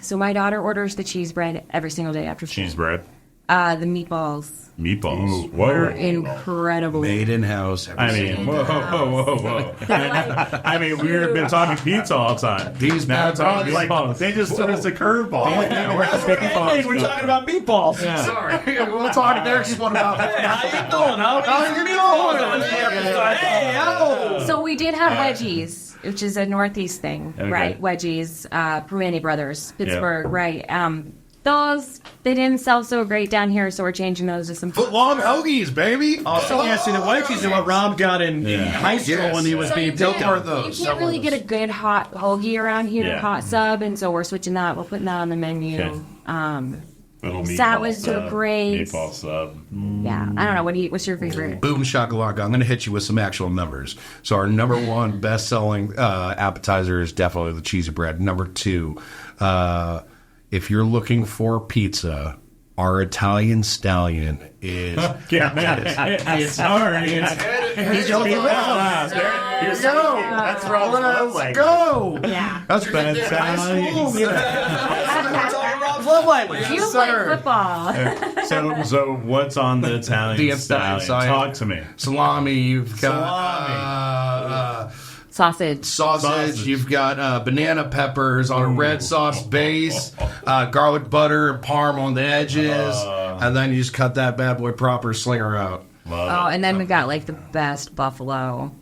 So my daughter orders the cheese bread every single day after school. Cheese bread, The meatballs meatballs. are Whoa! incredible. made in house. I mean, whoa! I mean, we've been talking pizza all the time. These now bad talking Like, meatballs. they just threw us a curveball. Hey, we're talking about meatballs. Yeah. Sorry, we'll talk next one about How you doing? How you doing? Hey, hello. So we did have wedgies, which is a Northeast thing, Okay. right? Wedgies, Permane Brothers, Pittsburgh, right? Those they didn't sell so great down here, so we're changing those to some. long hoagies, baby. Also, yeah, see, the wedgies are what Rob got in high school Yes. when he was being built. Are those? You can't really get a good hot hoagie around here, Yeah. hot sub, and so we're switching that. We're putting that on the menu. Okay. Little That meatball was so sub, great. Meatball sub. Yeah, I don't know. What's your favorite? Boom shakalaka. I'm going to hit you with some actual numbers. So our number one best-selling appetizer is definitely the cheesy bread. Number two, if you're looking for pizza, our Italian stallion is. It's sorry. He's only That's where all the Let's go. Yeah. That's That's all Rob's love lightly. You sir. play football. So what's on the Italian The Italian stallion? side. Talk to me. Salami. You've got Sausage. sausage. You've got banana peppers on a red sauce base, garlic butter and parm on the edges, and then you just cut that bad boy proper, slinger out. Oh, and then we got like the best buffalo.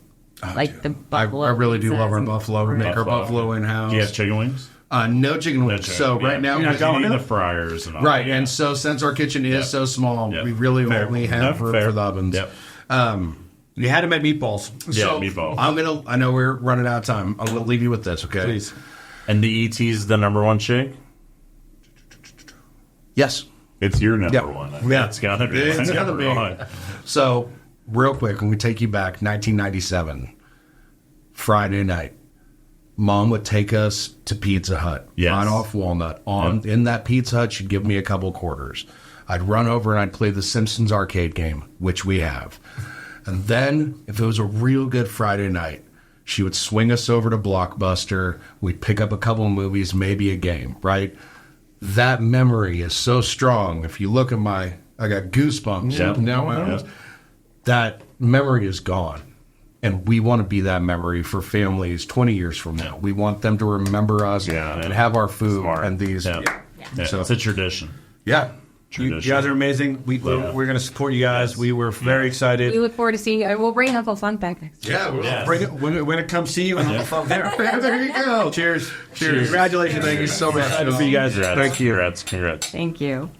Like the buffalo. I really do pizzas love our and- buffalo. We make our Buffalo. buffalo in house. Do you have chicken wings? No chicken wings. So right now, you're not going we- to the fryers and all. right, that. and so since our kitchen is Yep. so small, Yep. we really Fair. only have Yep, for fair. the ovens. Yep. You had to make meatballs. Yeah, So meatball. I know we're running out of time. I'm gonna leave you with this, okay? Please. And the ET's the number one shake? Yes. It's your number Yeah. one. Yeah. It's gotta be. It's gotta number be. one. So, real quick, when we take you back, 1997, Friday night, Mom would take us to Pizza Hut, Yes. on off Walnut. Yep. In that Pizza Hut, she'd give me a couple quarters. I'd run over and I'd play the Simpsons arcade game, which we have. And then, if it was a real good Friday night, she would swing us over to Blockbuster. We'd pick up a couple of movies, maybe a game, right? That memory is so strong. If you look at I got goosebumps. Yeah. Now my arms. That memory is gone. And we want to be that memory for families 20 years from now. We want them to remember us and have our food Smart. and these. Yeah. Yeah. So- It's a tradition. Yeah. You guys are amazing. We're going to support you guys. We were very excited. We look forward to seeing you. We'll bring Huffle Fun back next year. Yeah. Bring it when it comes see you. And there. There you go. Cheers. Cheers. Congratulations. Thank you so much. Excited for you guys. Congrats. Thank you. Congrats. Thank you.